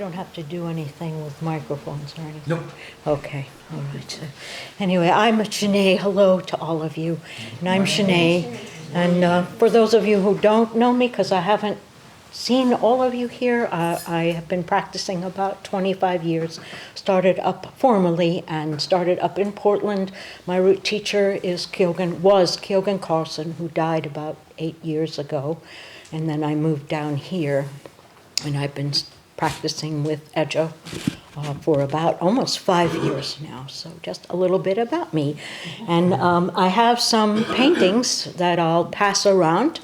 don't have to do anything with microphones or anything? Nope. Okay, all right. So, anyway, I'm Shin'ei. Hello to all of you. And I'm Shin'ei. And for those of you who don't know me, because I haven't seen all of you here, I have been practicing about 25 years. Started up formally and started up in Portland. My root teacher was Kyogen Carlson, who died about 8 years ago. And then I moved down here, and I've been practicing with Ejo for about almost 5 years now. So just a little bit about me. And I have some paintings that I'll pass around.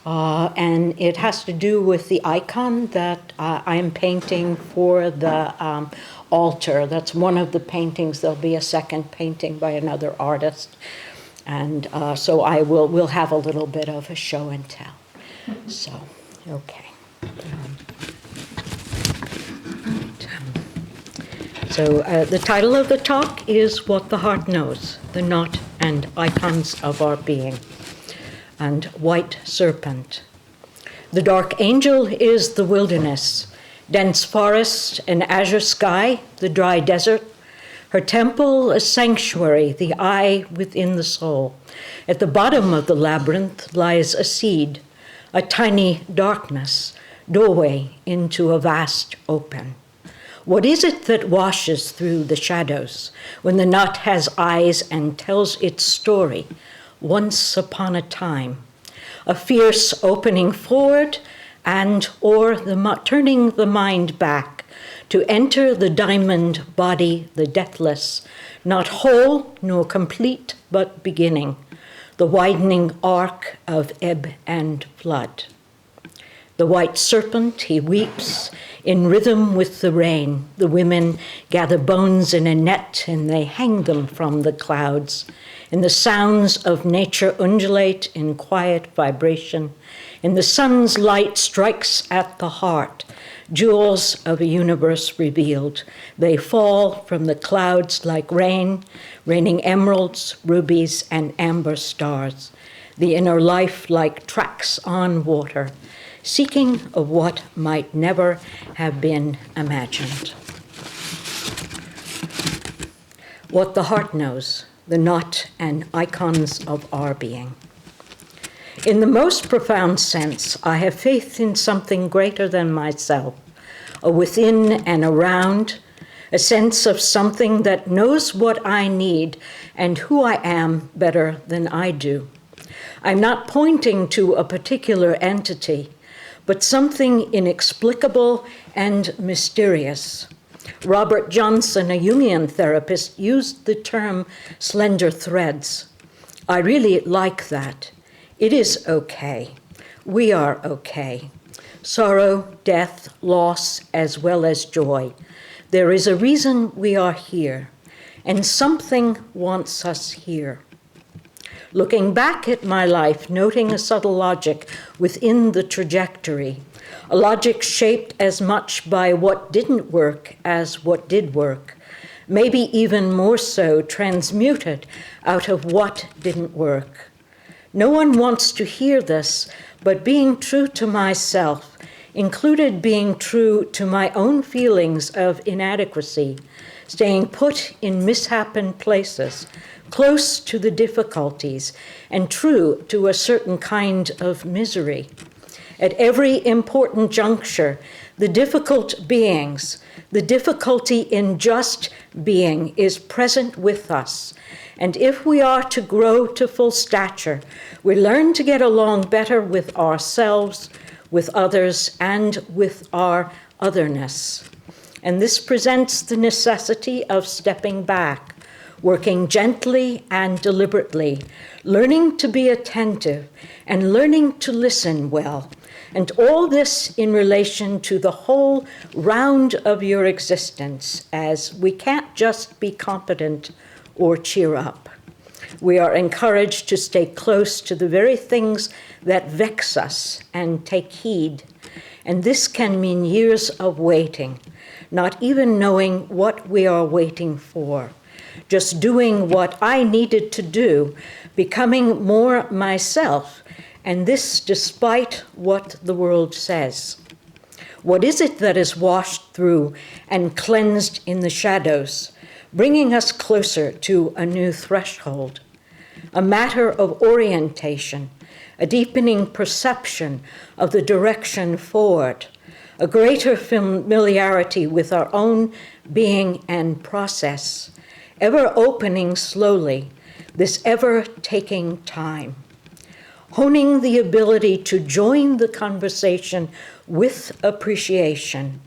And it has to do with the icon that I'm painting for the altar. That's one of the paintings. There'll be a second painting by another artist. And so we'll have a little bit of a show and tell. So, okay. So the title of the talk is What the Heart Knows, the Knot and Icons of Our Being. And White Serpent. The dark angel is the wilderness, dense forest and azure sky, the dry desert. Her temple a sanctuary, the eye within the soul. At the bottom of the labyrinth lies a seed, a tiny darkness, doorway into a vast open. What is it that washes through the shadows when the knot has eyes and tells its story? Once upon a time, a fierce opening forward or turning the mind back to enter the diamond body, the deathless, not whole nor complete, but beginning, the widening arc of ebb and flood. The white serpent, he weeps in rhythm with the rain. The women gather bones in a net and they hang them from the clouds. And the sounds of nature undulate in quiet vibration. And the sun's light strikes at the heart, jewels of a universe revealed. They fall from the clouds like rain, raining emeralds, rubies, and amber stars. The inner life like tracks on water, seeking of what might never have been imagined. What the heart knows, the knot and icons of our being. In the most profound sense, I have faith in something greater than myself, a within and around, a sense of something that knows what I need and who I am better than I do. I'm not pointing to a particular entity, but something inexplicable and mysterious. Robert Johnson, a Jungian therapist, used the term slender threads. I really like that. It is okay. We are okay. Sorrow, death, loss, as well as joy. There is a reason we are here, and something wants us here. Looking back at my life, noting a subtle logic within the trajectory, a logic shaped as much by what didn't work as what did work, maybe even more so transmuted out of what didn't work. No one wants to hear this, but being true to myself included being true to my own feelings of inadequacy, staying put in mishappen places, close to the difficulties, and true to a certain kind of misery. At every important juncture, the difficult beings, the difficulty in just being is present with us. And if we are to grow to full stature, we learn to get along better with ourselves, with others, and with our otherness. And this presents the necessity of stepping back, working gently and deliberately, learning to be attentive and learning to listen well. And all this in relation to the whole round of your existence, as we can't just be competent or cheer up. We are encouraged to stay close to the very things that vex us and take heed. And this can mean years of waiting, not even knowing what we are waiting for, just doing what I needed to do, becoming more myself, and this despite what the world says. What is it that is washed through and cleansed in the shadows, bringing us closer to a new threshold? A matter of orientation, a deepening perception of the direction forward, a greater familiarity with our own being and process, ever opening slowly, this ever taking time. Honing the ability to join the conversation with appreciation,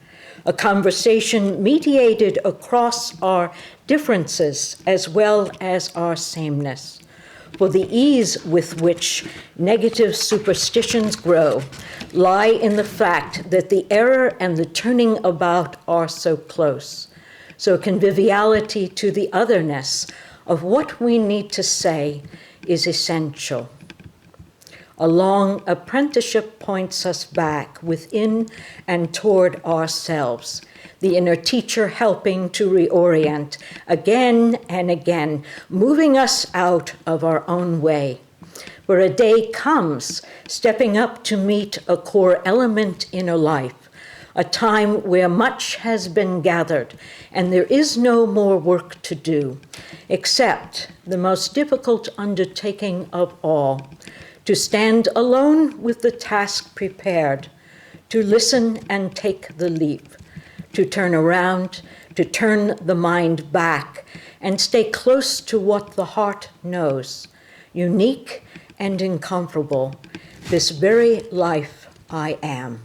a conversation mediated across our differences as well as our sameness. For the ease with which negative superstitions grow lie in the fact that the error and the turning about are so close. So conviviality to the otherness of what we need to say is essential. A long apprenticeship points us back within and toward ourselves, the inner teacher helping to reorient again and again, moving us out of our own way. Where a day comes, stepping up to meet a core element in a life, a time where much has been gathered and there is no more work to do, except the most difficult undertaking of all, to stand alone with the task prepared, to listen and take the leap, to turn around, to turn the mind back, and stay close to what the heart knows, unique and incomparable, this very life I am.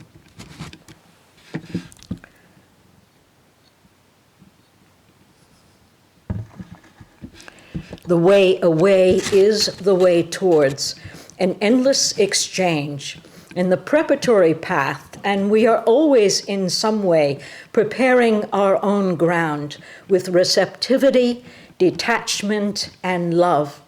The way away is the way towards an endless exchange in the preparatory path, and we are always in some way preparing our own ground with receptivity, detachment, and love.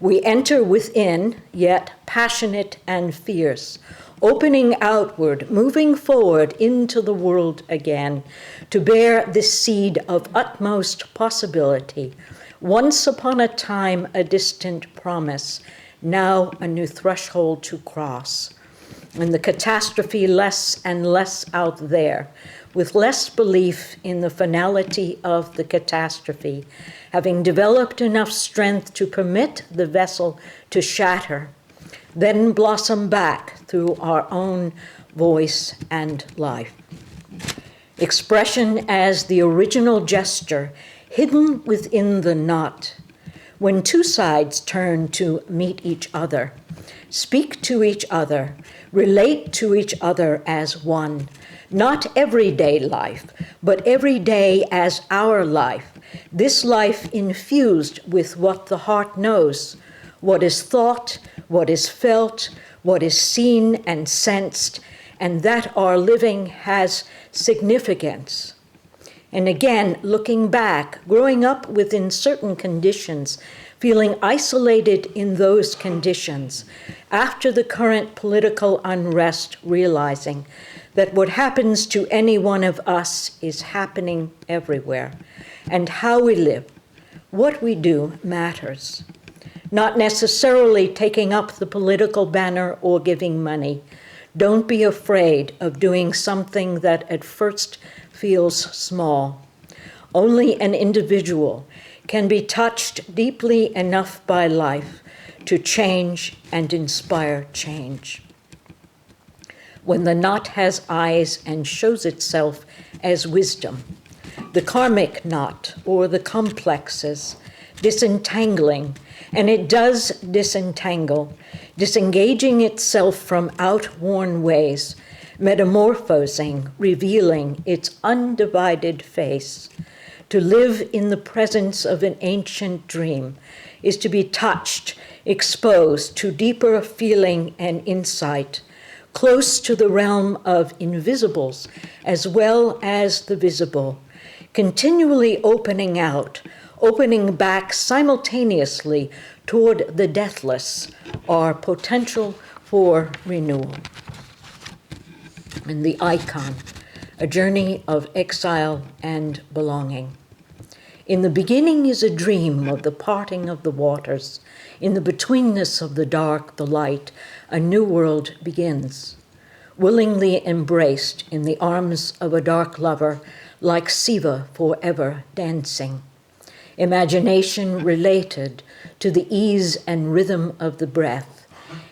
We enter within, yet passionate and fierce, opening outward, moving forward into the world again, to bear this seed of utmost possibility. Once upon a time, a distant promise, now a new threshold to cross. And the catastrophe less and less out there, with less belief in the finality of the catastrophe, having developed enough strength to permit the vessel to shatter, then blossom back through our own voice and life. Expression as the original gesture, hidden within the knot, when two sides turn to meet each other, speak to each other, relate to each other as one, not everyday life, but every day as our life, this life infused with what the heart knows, what is thought, what is felt, what is seen and sensed, and that our living has significance. And again, looking back, growing up within certain conditions, feeling isolated in those conditions, after the current political unrest, realizing that what happens to any one of us is happening everywhere, and how we live, what we do matters. Not necessarily taking up the political banner or giving money. Don't be afraid of doing something that at first feels small. Only an individual can be touched deeply enough by life to change and inspire change. When the knot has eyes and shows itself as wisdom, the karmic knot or the complexes, disentangling, and it does disentangle, disengaging itself from outworn ways, metamorphosing, revealing its undivided face. To live in the presence of an ancient dream is to be touched, exposed to deeper feeling and insight, close to the realm of invisibles as well as the visible, continually opening out, opening back simultaneously toward the deathless, our potential for renewal. And the icon, a journey of exile and belonging. In the beginning is a dream of the parting of the waters. In the betweenness of the dark, the light, a new world begins. willingly embraced in the arms of a dark lover, like Siva forever dancing. Imagination related to the ease and rhythm of the breath,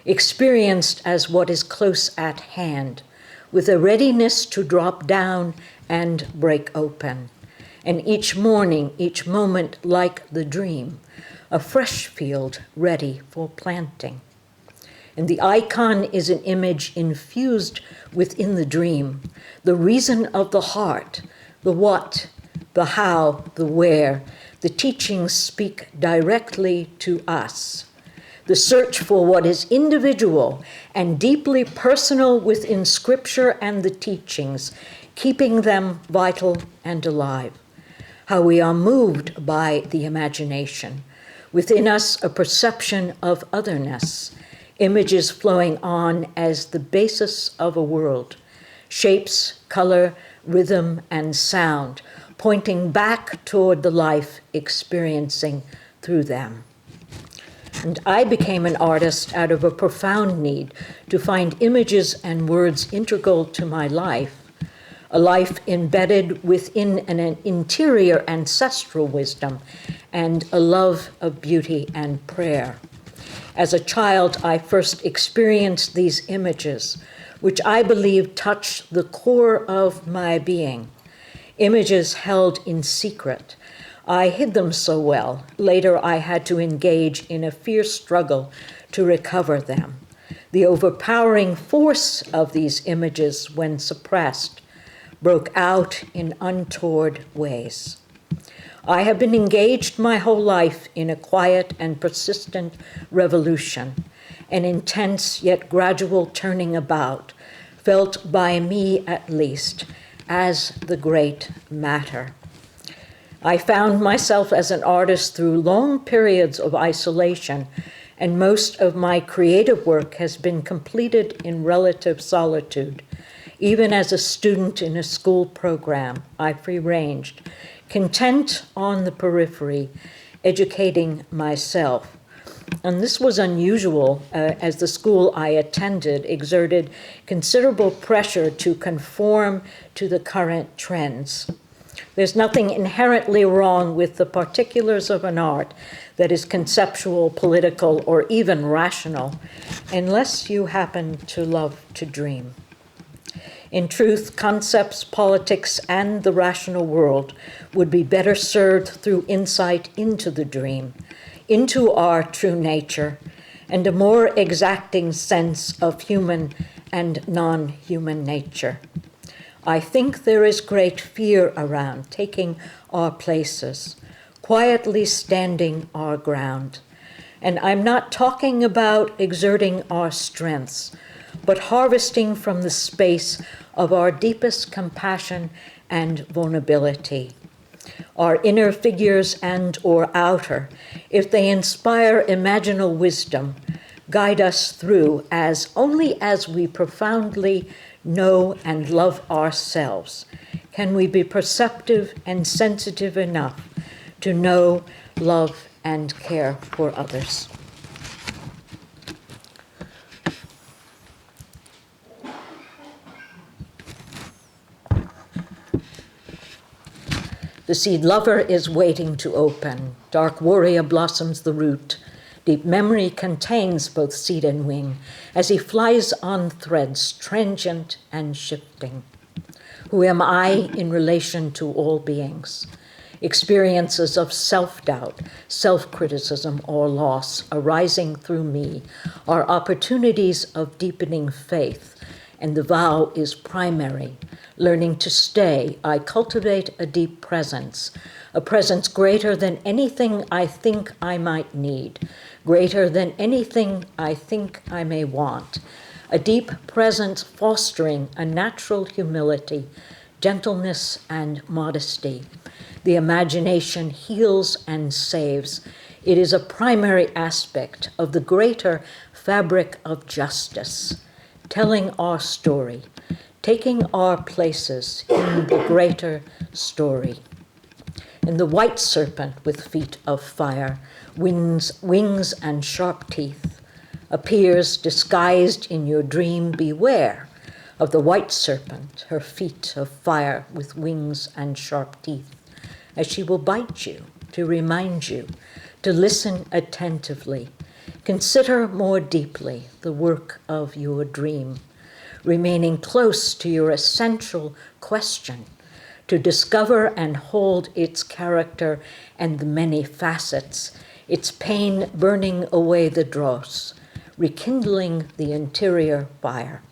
experienced as what is close at hand, with a readiness to drop down and break open. And each morning, each moment like the dream, a fresh field ready for planting. And the icon is an image infused within the dream, the reason of the heart, the what, the how, the where. The teachings speak directly to us. The search for what is individual and deeply personal within Scripture and the teachings, keeping them vital and alive. How we are moved by the imagination. Within us, a perception of otherness, images flowing on as the basis of a world, shapes, color, rhythm, and sound, pointing back toward the life experiencing through them. And I became an artist out of a profound need to find images and words integral to my life, a life embedded within an interior ancestral wisdom and a love of beauty and prayer. As a child, I first experienced these images, which I believe touch the core of my being. Images held in secret. I hid them so well. Later, I had to engage in a fierce struggle to recover them. The overpowering force of these images, when suppressed, broke out in untoward ways. I have been engaged my whole life in a quiet and persistent revolution, an intense yet gradual turning about, felt by me at least as the great matter. I found myself as an artist through long periods of isolation, and most of my creative work has been completed in relative solitude. Even as a student in a school program, I free-ranged, content on the periphery, educating myself. And this was unusual, as the school I attended exerted considerable pressure to conform to the current trends. There's nothing inherently wrong with the particulars of an art that is conceptual, political, or even rational, unless you happen to love to dream. In truth, concepts, politics, and the rational world would be better served through insight into the dream, into our true nature, and a more exacting sense of human and non-human nature. I think there is great fear around taking our places, quietly standing our ground. And I'm not talking about exerting our strengths, but harvesting from the space of our deepest compassion and vulnerability. Our inner figures and or outer, if they inspire imaginal wisdom, guide us through only as we profoundly know and love ourselves can we be perceptive and sensitive enough to know, love, and care for others. The seed lover is waiting to open. Dark warrior blossoms the root. Deep memory contains both seed and wing as he flies on threads, transient and shifting. Who am I in relation to all beings? Experiences of self-doubt, self-criticism, or loss arising through me are opportunities of deepening faith, and the vow is primary. Learning to stay, I cultivate a deep presence, a presence greater than anything I think I might need, greater than anything I think I may want, a deep presence fostering a natural humility, gentleness, and modesty. The imagination heals and saves. It is a primary aspect of the greater fabric of justice, telling our story, taking our places in the greater story. And the white serpent with feet of fire, wings and sharp teeth, appears disguised in your dream. Beware, of the white serpent, her feet of fire with wings and sharp teeth, as she will bite you to remind you to listen attentively, consider more deeply the work of your dream, remaining close to your essential question, to discover and hold its character and the many facets, its pain burning away the dross, rekindling the interior fire.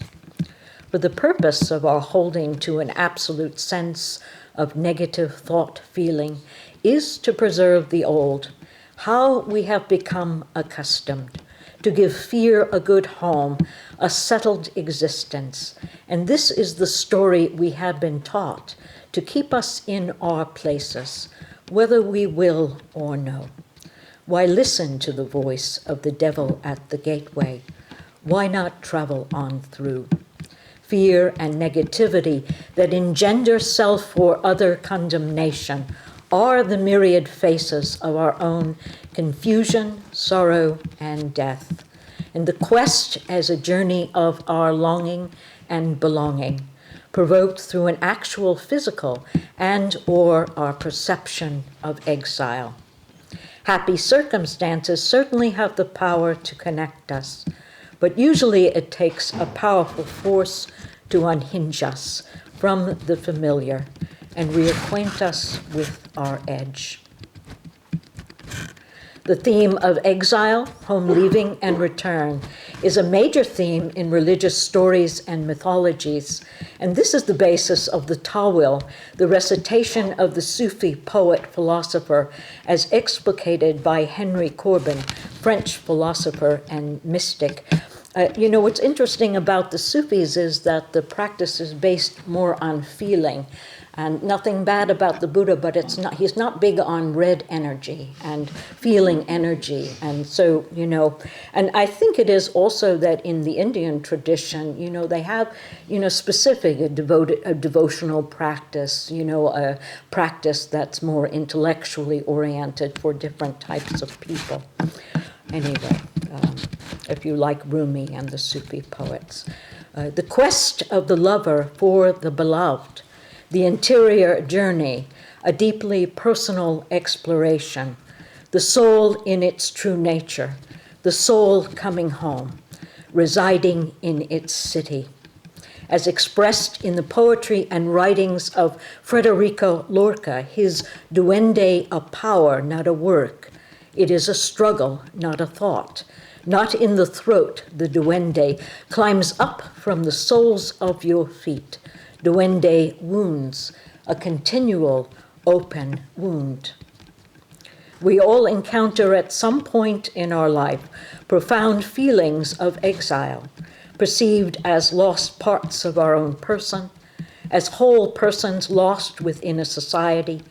For the purpose of our holding to an absolute sense of negative thought feeling is to preserve the old, how we have become accustomed, to give fear a good home, a settled existence. And this is the story we have been taught to keep us in our places, whether we will or no. Why listen to the voice of the devil at the gateway? Why not travel on through? Fear and negativity that engender self or other condemnation are the myriad faces of our own confusion, sorrow, and death, and the quest as a journey of our longing and belonging, provoked through an actual physical and or our perception of exile. Happy circumstances certainly have the power to connect us, but usually it takes a powerful force to unhinge us from the familiar and reacquaint us with our edge. The theme of exile, home leaving, and return is a major theme in religious stories and mythologies, and this is the basis of the Tawil, the recitation of the Sufi poet philosopher, as explicated by Henry Corbin, French philosopher and mystic. What's interesting about the Sufis is that the practice is based more on feeling. And nothing bad about the Buddha, but he's not big on red energy and feeling energy. And so, and I think it is also that in the Indian tradition, they have, specific, a devotional practice, a practice that's more intellectually oriented for different types of people. Anyway, if you like Rumi and the Sufi poets. The quest of the lover for the beloved, the interior journey, a deeply personal exploration, the soul in its true nature, the soul coming home, residing in its city. As expressed in the poetry and writings of Federico Lorca, his Duende a power, not a work. It is a struggle, not a thought. Not in the throat, the duende climbs up from the soles of your feet. Duende wounds, a continual open wound. We all encounter at some point in our life profound feelings of exile, perceived as lost parts of our own person, as whole persons lost within a society,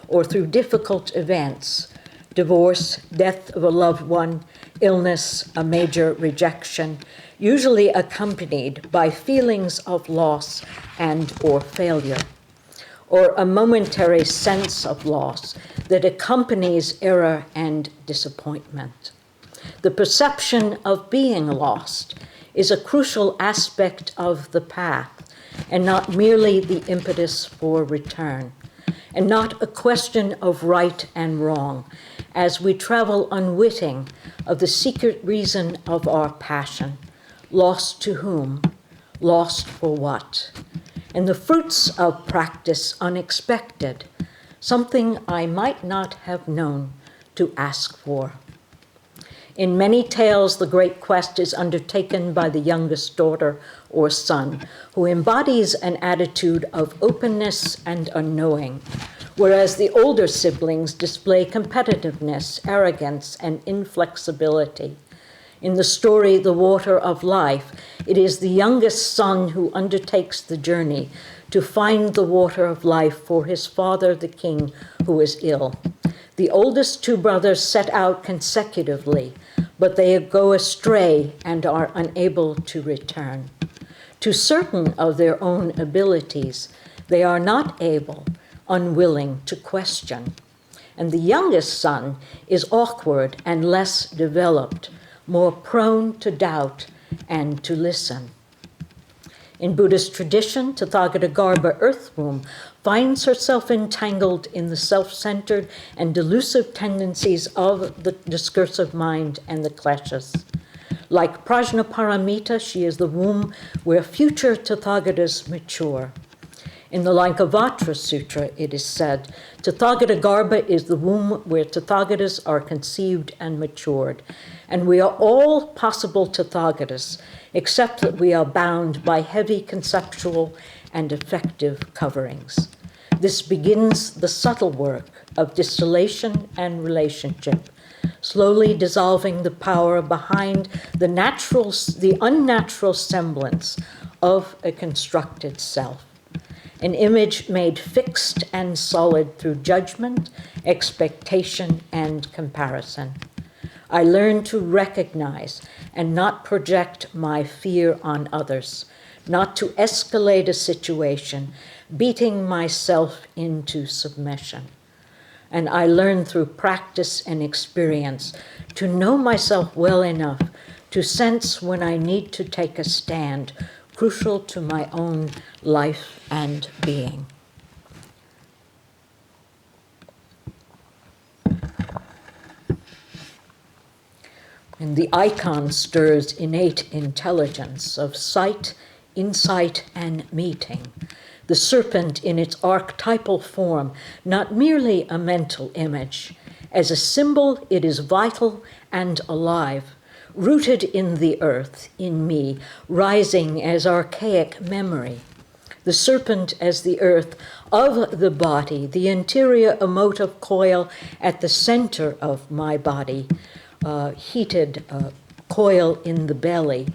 or through difficult events, divorce, death of a loved one, illness, a major rejection, usually accompanied by feelings of loss and or failure, or a momentary sense of loss that accompanies error and disappointment. The perception of being lost is a crucial aspect of the path, and not merely the impetus for return, and not a question of right and wrong, as we travel unwitting of the secret reason of our passion. Lost to whom? Lost for what? And the fruits of practice unexpected, something I might not have known to ask for. In many tales, the great quest is undertaken by the youngest daughter or son, who embodies an attitude of openness and unknowing, whereas the older siblings display competitiveness, arrogance, and inflexibility. In the story, The Water of Life, it is the youngest son who undertakes the journey to find the water of life for his father, the king, who is ill. The oldest two brothers set out consecutively, but they go astray and are unable to return. To certain of their own abilities, they are not able, unwilling to question. And the youngest son is awkward and less developed, more prone to doubt and to listen. In Buddhist tradition, Tathagata earth womb, finds herself entangled in the self-centered and delusive tendencies of the discursive mind and the kleshas. Like Prajnaparamita, she is the womb where future Tathagatas mature. In the Lankavatra Sutra, it is said, Tathagata is the womb where Tathagatas are conceived and matured. And we are all possible Tathagatas, except that we are bound by heavy conceptual and affective coverings. This begins the subtle work of distillation and relationship, slowly dissolving the power behind the unnatural semblance of a constructed self. An image made fixed and solid through judgment, expectation, and comparison. I learn to recognize and not project my fear on others, not to escalate a situation, beating myself into submission. And I learn through practice and experience to know myself well enough to sense when I need to take a stand, crucial to my own life and being. And the icon stirs innate intelligence of sight, insight, and meeting. The serpent in its archetypal form, not merely a mental image. As a symbol, it is vital and alive, rooted in the earth, in me, rising as archaic memory. The serpent as the earth of the body, the interior emotive coil at the center of my body, heated coil in the belly.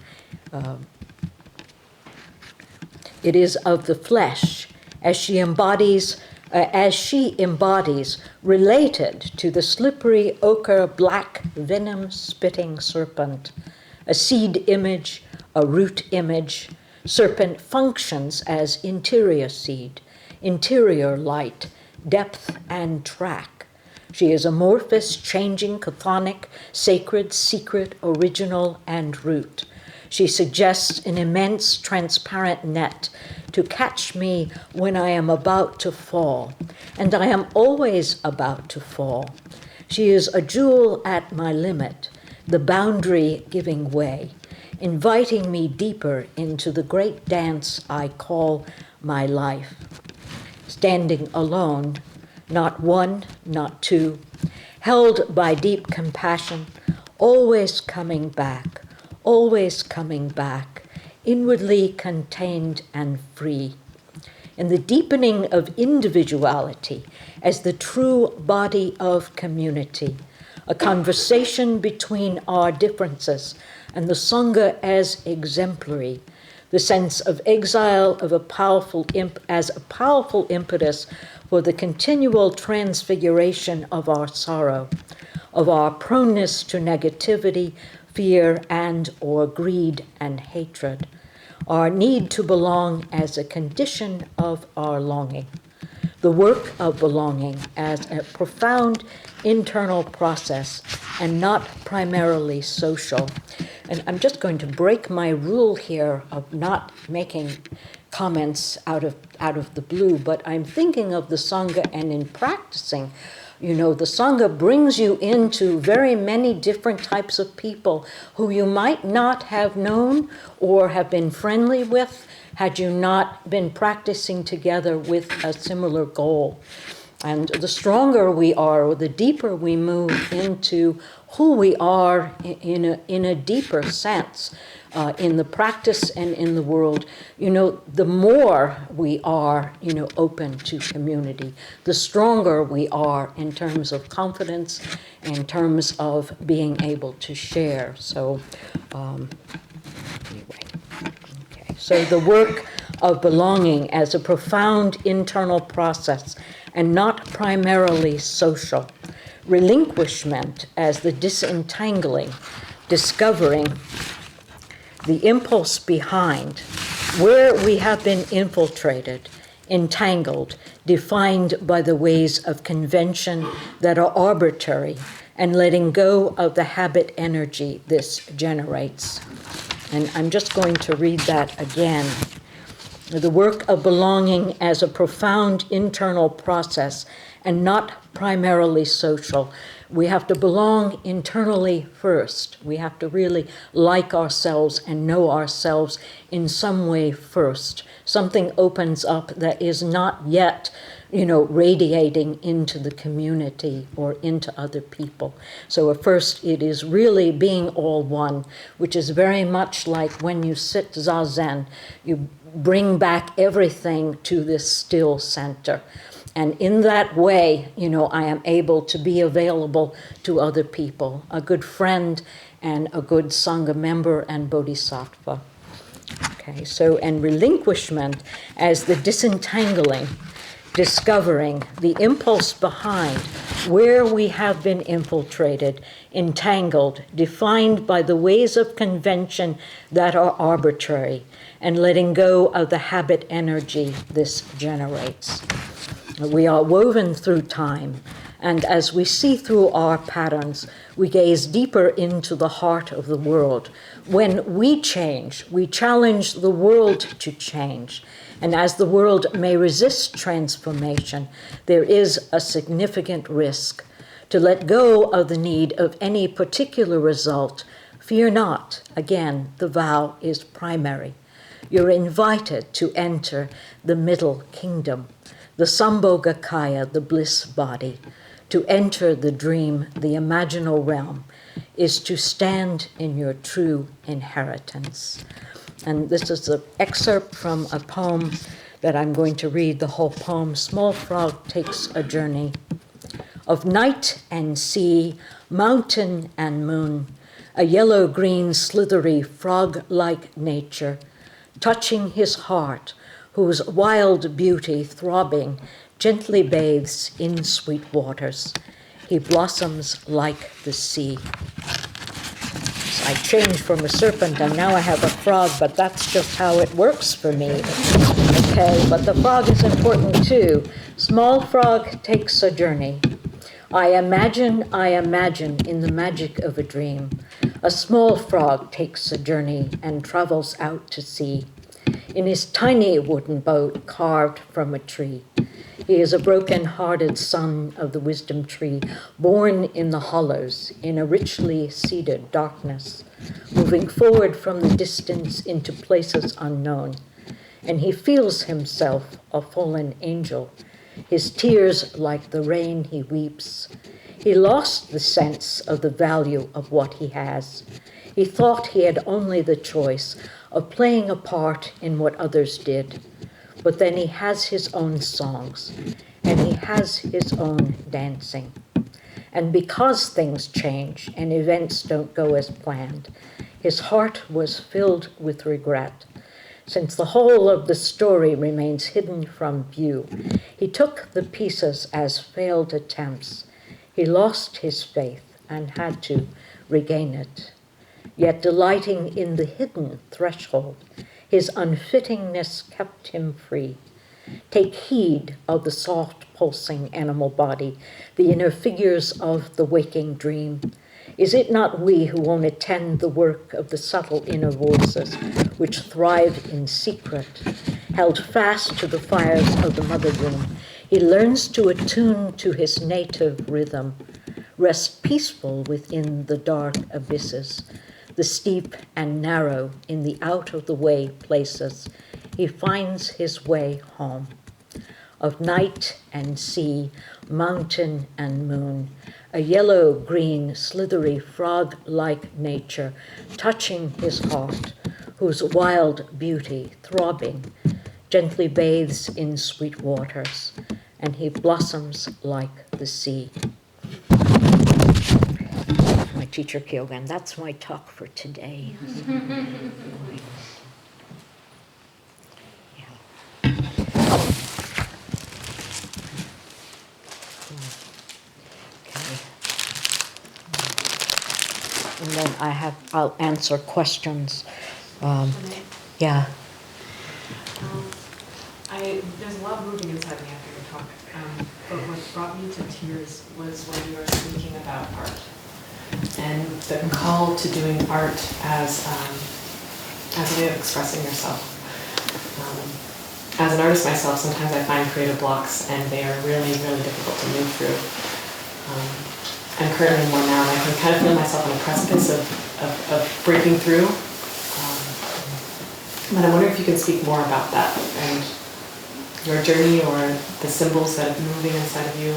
It is of the flesh, as she embodies, related to the slippery ochre black venom-spitting serpent, a seed image, a root image. Serpent functions as interior seed, interior light, depth and track. She is amorphous, changing, chthonic, sacred, secret, original, and root. She suggests an immense transparent net to catch me when I am about to fall, and I am always about to fall. She is a jewel at my limit, the boundary giving way, inviting me deeper into the great dance I call my life. Standing alone, not one, not two, held by deep compassion, always coming back, inwardly contained and free. In the deepening of individuality as the true body of community, a conversation between our differences, and the Sangha as exemplary, the sense of exile of a powerful impetus for the continual transfiguration of our sorrow, of our proneness to negativity, fear, and or greed and hatred, our need to belong as a condition of our longing, the work of belonging as a profound internal process and not primarily social. And I'm just going to break my rule here of not making comments out of the blue, but I'm thinking of the Sangha, and in practicing, the Sangha brings you into very many different types of people who you might not have known or have been friendly with had you not been practicing together with a similar goal. And the stronger we are, or the deeper we move into who we are in a deeper sense, in the practice and in the world, the more we are, open to community, the stronger we are in terms of confidence, in terms of being able to share. So, So the work of belonging as a profound internal process and not primarily social. Relinquishment as the disentangling, discovering the impulse behind where we have been infiltrated, entangled, defined by the ways of convention that are arbitrary, and letting go of the habit energy this generates. And I'm just going to read that again. The work of belonging as a profound internal process and not primarily social. We have to belong internally first. We have to really like ourselves and know ourselves in some way first. Something opens up that is not yet, radiating into the community or into other people. So at first it is really being all one, which is very much like when you sit zazen, you bring back everything to this still center. And in that way, I am able to be available to other people, a good friend and a good Sangha member and bodhisattva. Okay, so, and relinquishment as the disentangling, discovering the impulse behind where we have been infiltrated, entangled, defined by the ways of convention that are arbitrary, and letting go of the habit energy this generates. We are woven through time, and as we see through our patterns, we gaze deeper into the heart of the world. When we change, we challenge the world to change. And as the world may resist transformation, there is a significant risk. To let go of the need of any particular result, fear not. Again, the vow is primary. You're invited to enter the middle kingdom, the Sambhogakaya, the bliss body. To enter the dream, the imaginal realm, is to stand in your true inheritance. And this is an excerpt from a poem that I'm going to read the whole poem. Small frog takes a journey of night and sea, mountain and moon, a yellow-green, slithery, frog-like nature, touching his heart, whose wild beauty, throbbing, gently bathes in sweet waters. He blossoms like the sea. So I changed from a serpent and now I have a frog, but that's just how it works for me. Okay, but the frog is important too. Small frog takes a journey. I imagine in the magic of a dream. A small frog takes a journey and travels out to sea. In his tiny wooden boat carved from a tree. He is a broken-hearted son of the wisdom tree, born in the hollows, in a richly seeded darkness, moving forward from the distance into places unknown. And he feels himself a fallen angel, his tears like the rain he weeps. He lost the sense of the value of what he has. He thought he had only the choice of playing a part in what others did. But then he has his own songs, and he has his own dancing. And because things change and events don't go as planned, his heart was filled with regret. Since the whole of the story remains hidden from view, he took the pieces as failed attempts. He lost his faith and had to regain it. Yet delighting in the hidden threshold, his unfittingness kept him free. Take heed of the soft pulsing animal body, the inner figures of the waking dream. Is it not we who won't attend the work of the subtle inner voices, which thrive in secret, held fast to the fires of the mother womb? He learns to attune to his native rhythm, rest peaceful within the dark abysses, the steep and narrow in the out-of-the-way places. He finds his way home. Of night and sea, mountain and moon, a yellow-green, slithery, frog-like nature touching his heart, whose wild beauty, throbbing, gently bathes in sweet waters, and he blossoms like the sea. My teacher Kyogen, that's my talk for today. And then I'll answer questions. Yeah. There's a lot moving inside me after your talk, but what brought me to tears was when you were speaking about art and the call to doing art as a way of expressing yourself. as an artist myself, sometimes I find creative blocks and they are really, really difficult to move through. I'm currently more now, and I can kind of feel myself on the precipice of breaking through. But I wonder if you can speak more about that and your journey or the symbols that have been moving inside of you.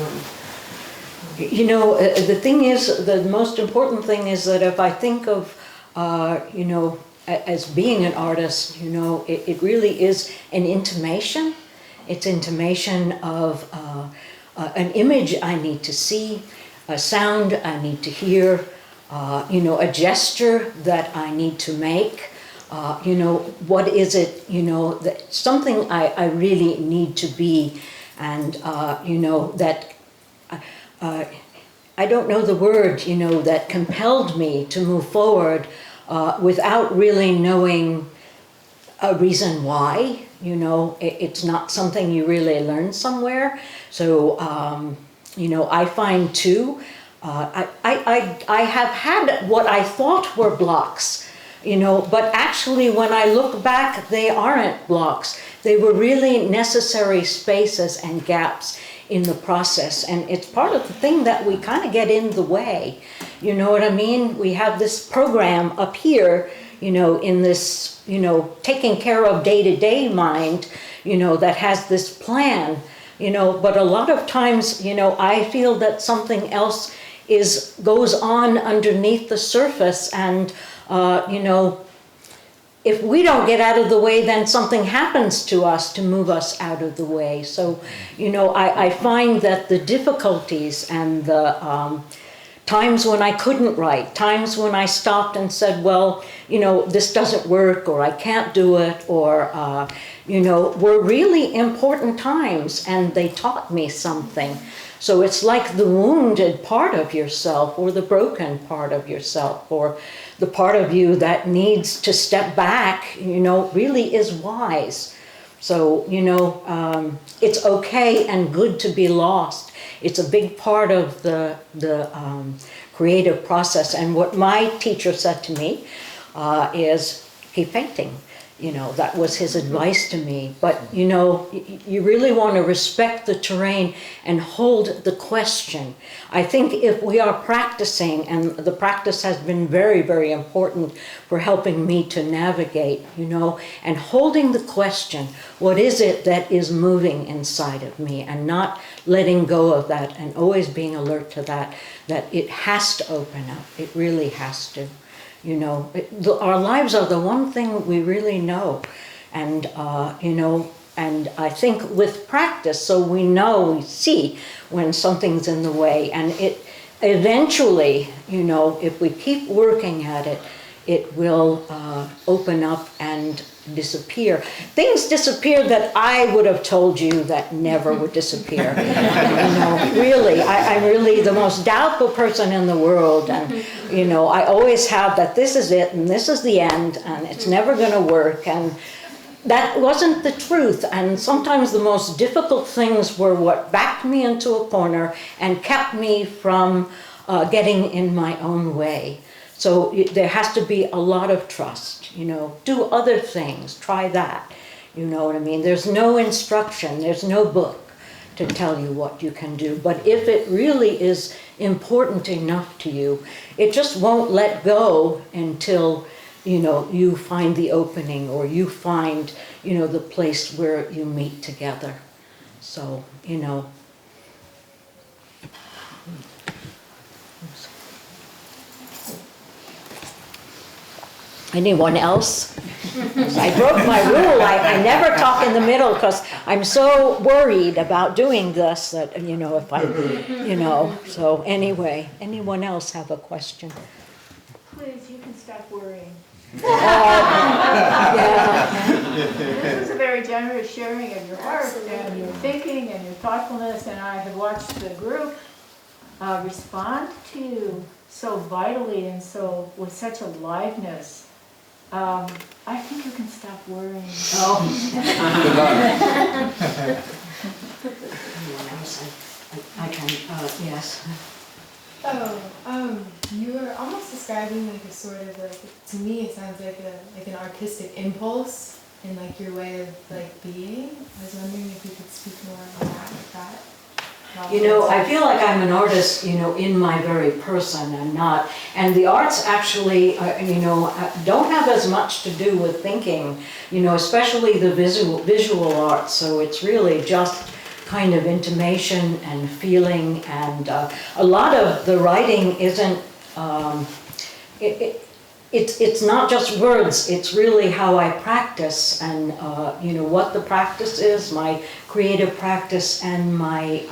You know, the thing is, the most important thing is that if I think of, you know, as being an artist, you know, it really is an intimation. It's intimation of an image I need to see, a sound I need to hear, you know, a gesture that I need to make. You know, what is it, you know, that something I really need to be, and, you know, that I don't know the word, you know, that compelled me to move forward without really knowing a reason why. You know, it's not something you really learn somewhere. So, you know, I find too, I have had what I thought were blocks, you know, but actually when I look back, they aren't blocks. They were really necessary spaces and gaps in the process. And it's part of the thing that we kind of get in the way. You know what I mean? We have this program up here, you know, in this, you know, taking care of day-to-day mind, you know, that has this plan, you know, but a lot of times, you know, I feel that something else goes on underneath the surface, and you know, if we don't get out of the way, then something happens to us to move us out of the way. So, you know, I find that the difficulties and the times when I couldn't write, times when I stopped and said, well, you know, this doesn't work, or I can't do it, or, you know, were really important times, and they taught me something. So it's like the wounded part of yourself, or the broken part of yourself, or the part of you that needs to step back, you know, really is wise. So, you know, it's okay and good to be lost. It's a big part of the creative process. And what my teacher said to me is, keep painting. You know, that was his advice to me. But, you know, you really want to respect the terrain and hold the question. I think if we are practicing, and the practice has been very, very important for helping me to navigate, you know, and holding the question, what is it that is moving inside of me, and not letting go of that, and always being alert to that it has to open up. It really has to. You know, our lives are the one thing we really know. And, you know, and I think with practice, so we know, we see when something's in the way. And it eventually, you know, if we keep working at it, it will open up and disappear. Things disappear that I would have told you that never would disappear. You know, really, I'm really the most doubtful person in the world, and you know, I always have that this is it and this is the end and it's never going to work, and that wasn't the truth. And sometimes the most difficult things were what backed me into a corner and kept me from getting in my own way. So there has to be a lot of trust, you know, do other things, try that, you know what I mean? There's no instruction, there's no book to tell you what you can do. But if it really is important enough to you, it just won't let go until, you know, you find the opening, or you find, you know, the place where you meet together. So, you know. Anyone else? I broke my rule. I never talk in the middle because I'm so worried about doing this that, you know, if I, you know, so anyway, anyone else have a question? Please, you can stop worrying. Yeah. This is a very generous sharing of your heart and your thinking and your thoughtfulness, and I have watched the group respond to so vitally and so with such aliveness. I think you can stop worrying. Oh. I can, yes. You were almost describing like a sort of like, to me it sounds like an artistic impulse in like your way of like being. I was wondering if you could speak more about that. I feel like I'm an artist, in my very person and not. And the arts actually, don't have as much to do with thinking, especially the visual arts. So it's really just kind of intimation and feeling. And a lot of the writing isn't, it's not just words, it's really how I practice and, what the practice is, my creative practice and my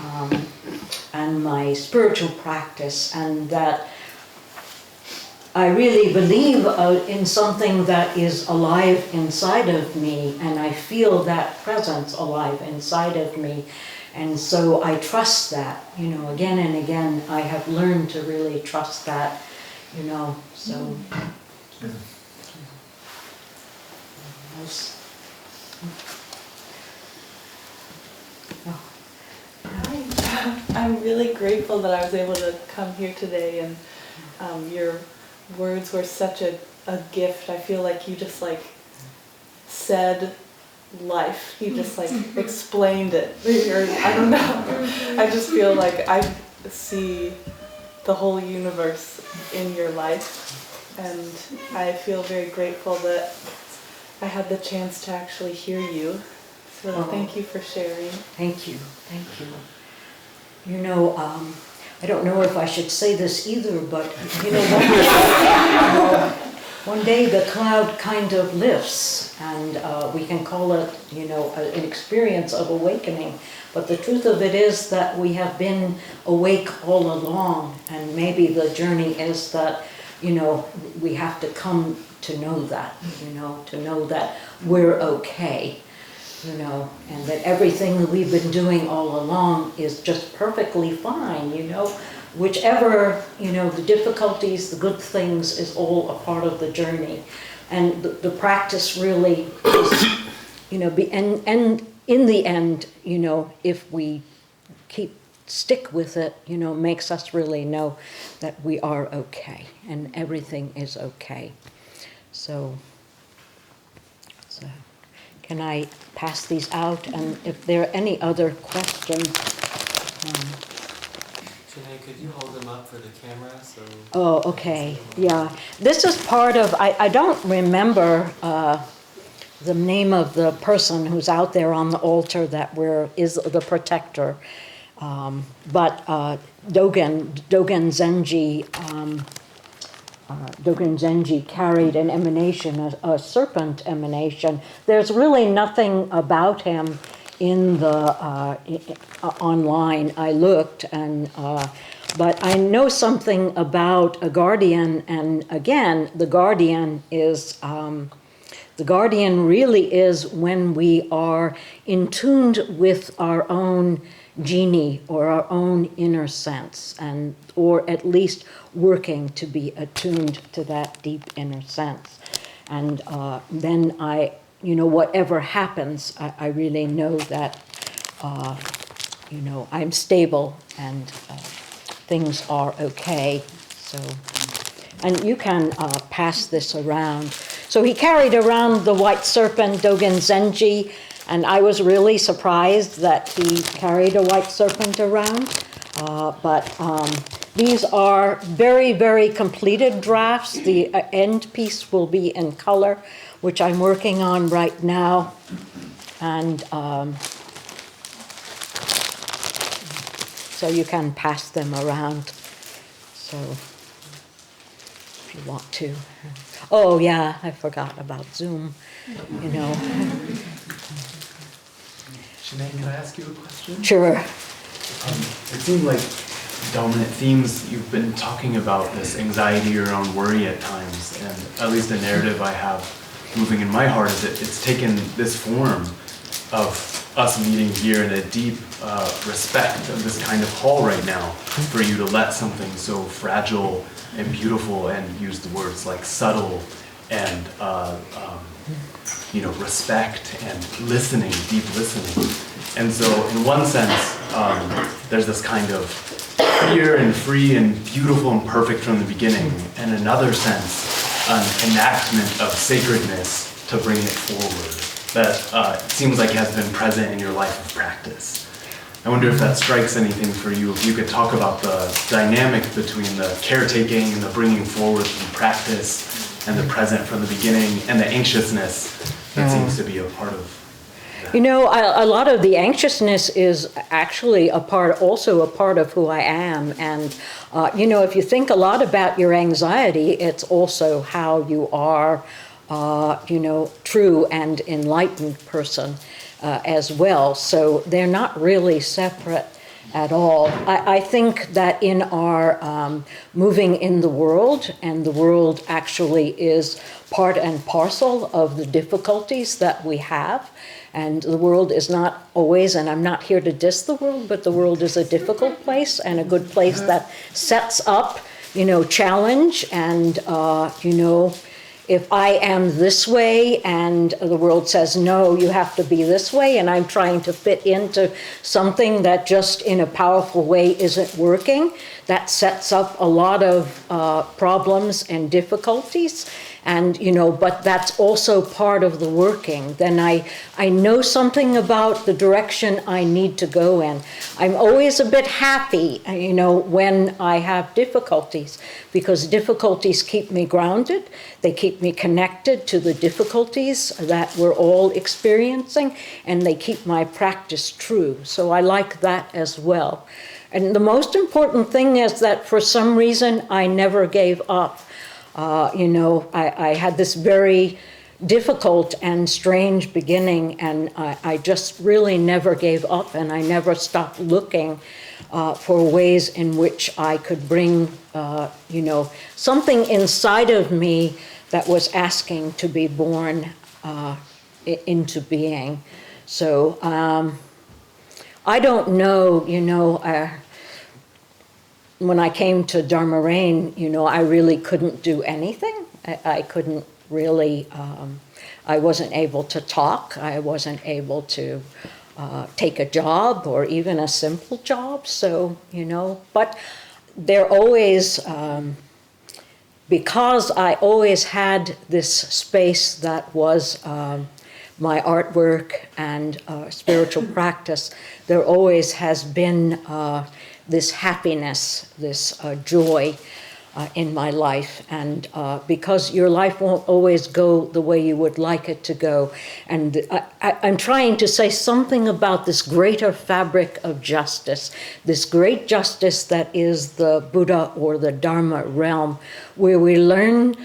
spiritual practice, and that I really believe in something that is alive inside of me, and I feel that presence alive inside of me. And so I trust that, again and again, I have learned to really trust that, so. I'm really grateful that I was able to come here today, and your words were such a gift. I feel like you just like said life. You just like explained it. Or, I don't know. I just feel like I see the whole universe in your life, and I feel very grateful that I had the chance to actually hear you. So thank you for sharing. Thank you. I don't know if I should say this either, but one day the cloud kind of lifts, and we can call it, an experience of awakening. But the truth of it is that we have been awake all along, and maybe the journey is that, we have to come to know that, to know that we're okay. And that everything that we've been doing all along is just perfectly fine, whichever, the difficulties, the good things is all a part of the journey. And the practice really is, and in the end, if we stick with it, makes us really know that we are okay and everything is okay. So can I pass these out? And if there are any other questions. Shin'ei, could you hold them up for the camera? Oh, okay. Yeah. This is part of, I don't remember the name of the person who's out there on the altar that is the protector. But Dogen Zenji carried an emanation, a serpent emanation. There's really nothing about him in the online. I looked, but I know something about a guardian, and again, the guardian really is when we are in tune with our own genie or our own inner sense, or at least working to be attuned to that deep inner sense. And then whatever happens, I really know that, I'm stable and things are okay. So, and you can pass this around. So he carried around the white serpent, Dogen Zenji, and I was really surprised that he carried a white serpent around. But these are very, very completed drafts. The end piece will be in color, which I'm working on right now. And so you can pass them around. So if you want to. Oh yeah, I forgot about Zoom, Shin'ei, can I ask you a question? Sure. It seems like dominant themes you've been talking about, this anxiety or own worry at times, and at least the narrative I have moving in my heart is that it's taken this form of us meeting here in a deep respect of this kind of hall right now, for you to let something so fragile and beautiful, and use the words like subtle and respect and listening, deep listening. And so in one sense, there's this kind of pure and free and beautiful and perfect from the beginning, and in another sense, an enactment of sacredness to bring it forward. that it seems like has been present in your life of practice. I wonder if that strikes anything for you, if you could talk about the dynamic between the caretaking and the bringing forward from practice and the present from the beginning and the anxiousness that seems to be a part of that. You know, a lot of the anxiousness is actually also a part of who I am. And, you know, if you think a lot about your anxiety, it's also how you are, you know, true and enlightened person as well. So they're not really separate at all. I think that in our moving in the world, and the world actually is part and parcel of the difficulties that we have, and the world is not always, and I'm not here to diss the world, but the world is a difficult place and a good place that sets up, you know, challenge and, you know, if I am this way and the world says, no, you have to be this way, and I'm trying to fit into something that just in a powerful way isn't working, that sets up a lot of problems and difficulties. And, you know, but that's also part of the working. Then I know something about the direction I need to go in. I'm always a bit happy, you know, when I have difficulties, because difficulties keep me grounded. They keep me connected to the difficulties that we're all experiencing, and they keep my practice true. So I like that as well. And the most important thing is that for some reason I never gave up. You know, I had this very difficult and strange beginning, and I just really never gave up, and I never stopped looking for ways in which I could bring, you know, something inside of me that was asking to be born into being. So I don't know, you know, when I came to Dharma Rain, you know, I really couldn't do anything. I couldn't really, I wasn't able to talk. I wasn't able to take a job or even a simple job. So, you know, but they're always, because I always had this space that was my artwork and spiritual practice, there always has been this happiness, this joy in my life. And because your life won't always go the way you would like it to go. And I'm trying to say something about this greater fabric of justice, this great justice that is the Buddha or the Dharma realm, where we learn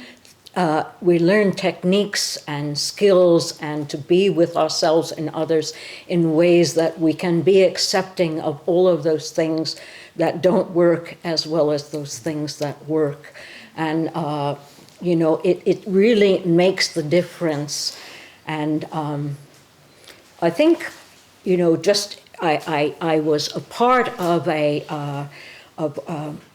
techniques and skills and to be with ourselves and others in ways that we can be accepting of all of those things that don't work as well as those things that work. And, you know, it really makes the difference. And I think, you know, just I was a part of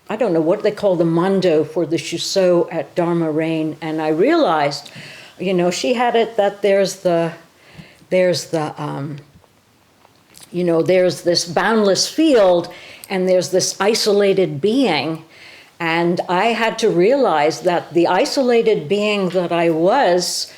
I don't know what they call the mando for the Shuso at Dharma Rain, and I realized, you know, she had it that there's you know, there's this boundless field and there's this isolated being, and I had to realize that the isolated being that I was,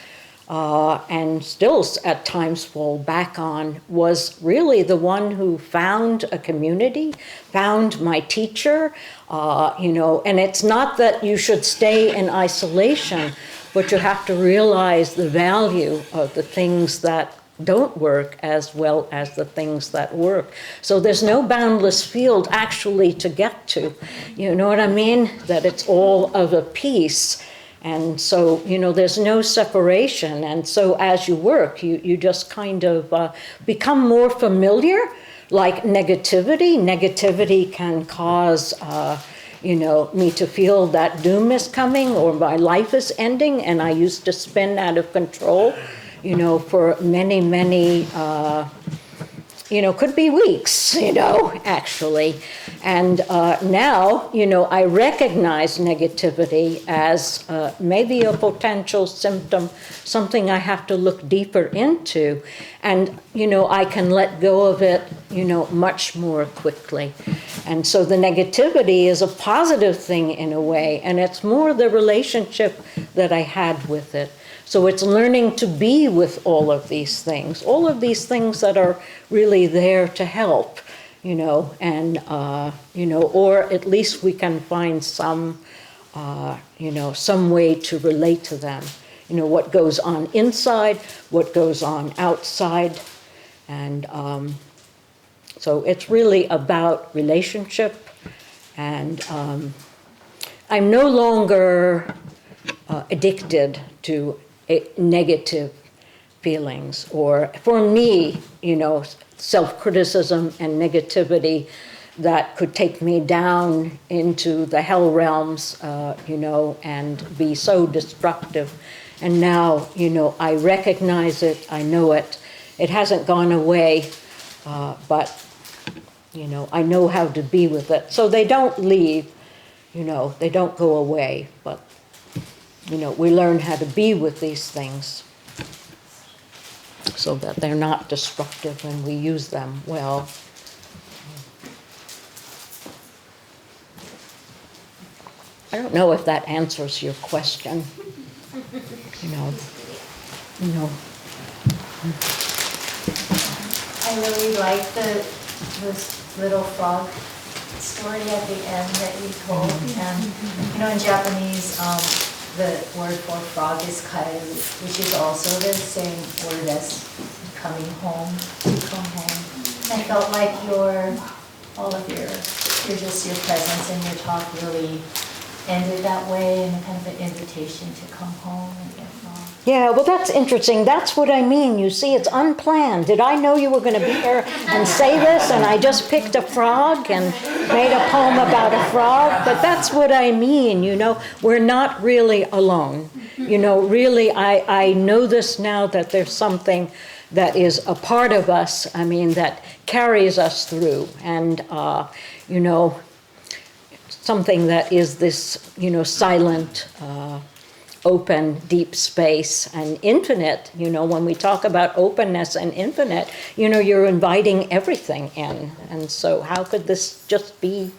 and still at times fall back on, was really the one who found a community, found my teacher, you know, and it's not that you should stay in isolation, but you have to realize the value of the things that don't work as well as the things that work. So there's no boundless field actually to get to. You know what I mean? That it's all of a piece. And so, you know, there's no separation. And so as you work, you just kind of become more familiar. Like negativity. Negativity can cause, you know, me to feel that doom is coming or my life is ending. And I used to spin out of control, you know, for many, many, you know, could be weeks, you know, actually. And now, you know, I recognize negativity as maybe a potential symptom, something I have to look deeper into. And, you know, I can let go of it, you know, much more quickly. And so the negativity is a positive thing in a way, and it's more the relationship that I had with it. So it's learning to be with all of these things that are really there to help, and, or at least we can find some, some way to relate to them. What goes on inside, what goes on outside. And so it's really about relationship. And I'm no longer addicted to negative feelings, or for me, self-criticism and negativity that could take me down into the hell realms, and be so destructive. And now, I recognize it, I know it. It hasn't gone away, but, I know how to be with it. So they don't leave, they don't go away, but, we learn how to be with these things so that they're not destructive and we use them well. I don't know if that answers your question. I really like this little frog story at the end that you told. And in Japanese, the word for frog is kaeru, which is also the same word as coming home, to come home. I felt like your presence and your talk really ended that way, and kind of an invitation to come home and get frog. Yeah, well, that's interesting. That's what I mean. You see, it's unplanned. Did I know you were going to be here and say this, and I just picked a frog and made a poem about a frog? But that's what I mean, We're not really alone. Really, I know this now, that there's something that is a part of us, that carries us through. And, something that is this, silent, open, deep space and infinite. When we talk about openness and infinite, you're inviting everything in. And so how could this just be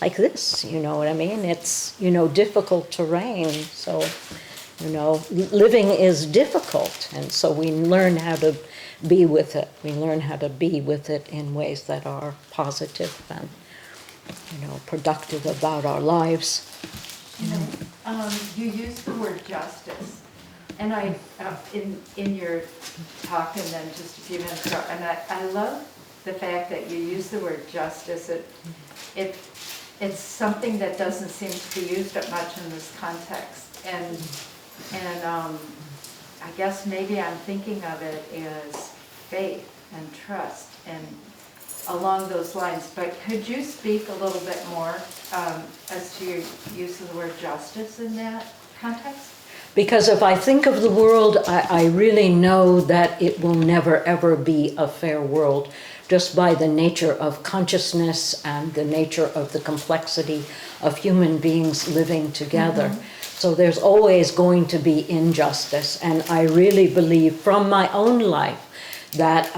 like this? You know what I mean? It's, difficult terrain. So, living is difficult. And so we learn how to be with it. We learn how to be with it in ways that are positive and, productive about our lives. You used the word justice, and I in your talk, and then just a few minutes ago, and I love the fact that you use the word justice. It's something that doesn't seem to be used up much in this context, and I guess maybe I'm thinking of it as faith and trust and along those lines. But could you speak a little bit more as to your use of the word justice in that context? Because if I think of the world, I really know that it will never ever be a fair world, just by the nature of consciousness and the nature of the complexity of human beings living together. So there's always going to be injustice, and I really believe from my own life that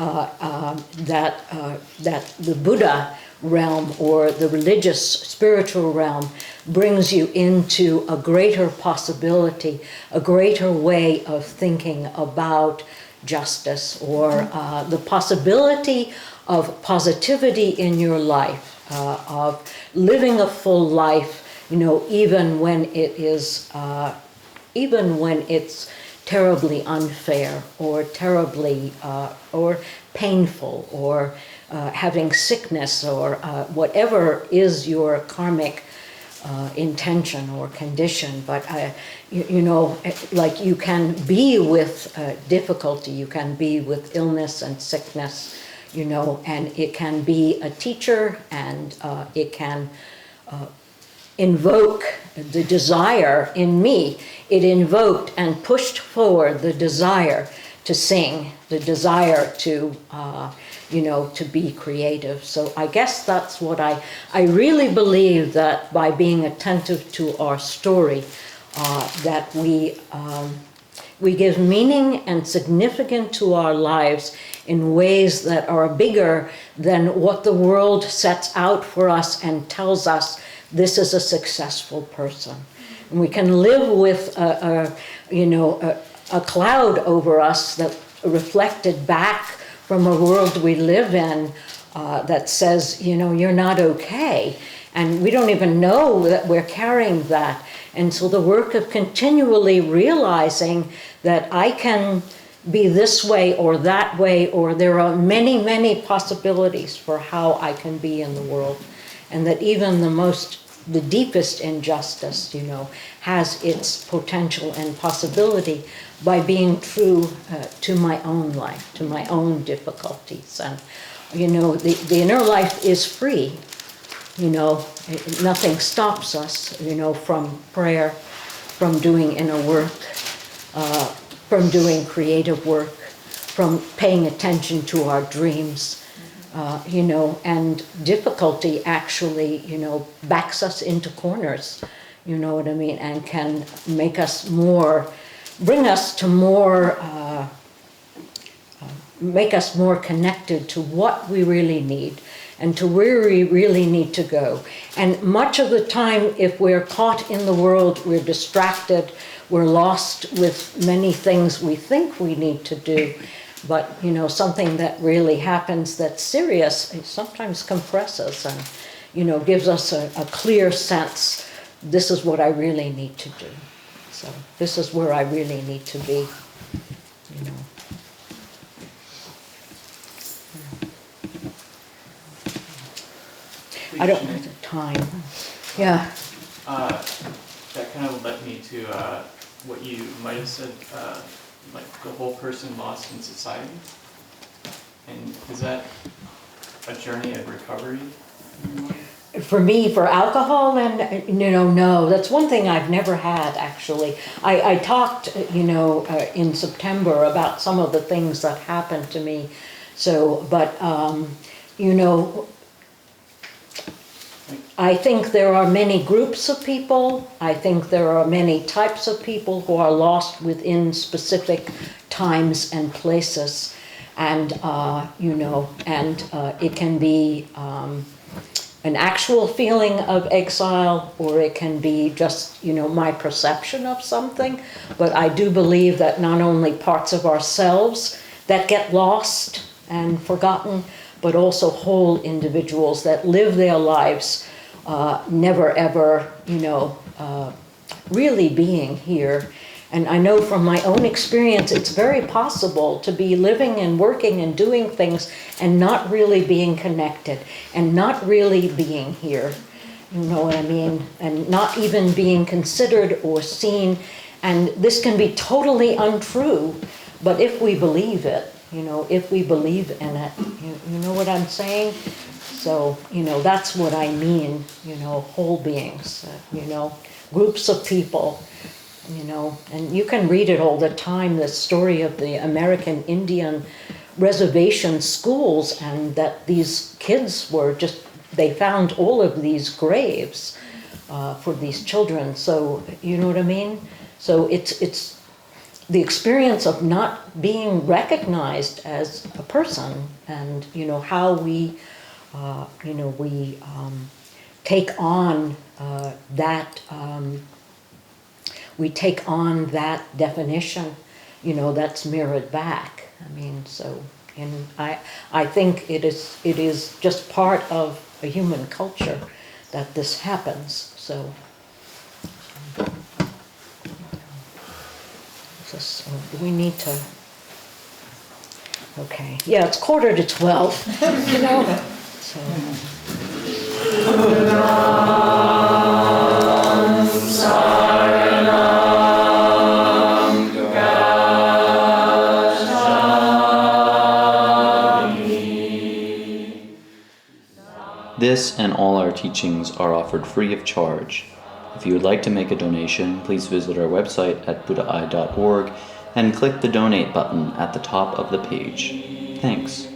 the Buddha realm, or the religious spiritual realm, brings you into a greater possibility, a greater way of thinking about justice, or the possibility of positivity in your life, of living a full life, even when it's terribly unfair, or terribly or painful, or having sickness, or whatever is your karmic intention or condition. But like you can be with difficulty, you can be with illness and sickness, and it can be a teacher, and it can invoke the desire in me. It invoked and pushed forward the desire to sing, the desire to, to be creative. So I guess that's what I really believe, that by being attentive to our story, that we give meaning and significance to our lives in ways that are bigger than what the world sets out for us and tells us this is a successful person. And we can live with a a cloud over us that reflected back from a world we live in that says, you're not okay. And we don't even know that we're carrying that. And so the work of continually realizing that I can be this way or that way, or there are many, many possibilities for how I can be in the world. And that even the deepest injustice, has its potential and possibility by being true to my own life, to my own difficulties. And, the inner life is free. Nothing stops us, from prayer, from doing inner work, from doing creative work, from paying attention to our dreams, and difficulty actually, backs us into corners, you know what I mean, and can make us make us more connected to what we really need and to where we really need to go. And much of the time, if we're caught in the world, we're distracted, we're lost with many things we think we need to do. But, something that really happens that's serious, it sometimes compresses and, gives us a clear sense, this is what I really need to do. So this is where I really need to be, I don't have the time. Yeah. That kind of led me to what you might have said, like the whole person lost in society. And is that a journey of recovery? For me, for alcohol, and no, that's one thing I've never had actually. I talked, in September about some of the things that happened to me. So, but I think there are many groups of people. I think there are many types of people who are lost within specific times and places, and it can be an actual feeling of exile, or it can be just my perception of something. But I do believe that not only parts of ourselves that get lost and forgotten, but also whole individuals that live their lives never ever, really being here. And I know from my own experience, it's very possible to be living and working and doing things and not really being connected and not really being here. You know what I mean? And not even being considered or seen. And this can be totally untrue, but if we believe it, if we believe in it, you know what I'm saying? So, that's what I mean, whole beings, groups of people, and you can read it all the time, the story of the American Indian reservation schools, and that these kids they found all of these graves for these children. So, you know what I mean? So it's the experience of not being recognized as a person, and how we take on that. We take on that definition, that's mirrored back. I mean, so, and I think it is just part of a human culture that this happens. So. Do we need to? Okay. Yeah, it's 11:45. So. This and all our teachings are offered free of charge. If you would like to make a donation, please visit our website at buddhaeye.org and click the donate button at the top of the page. Thanks.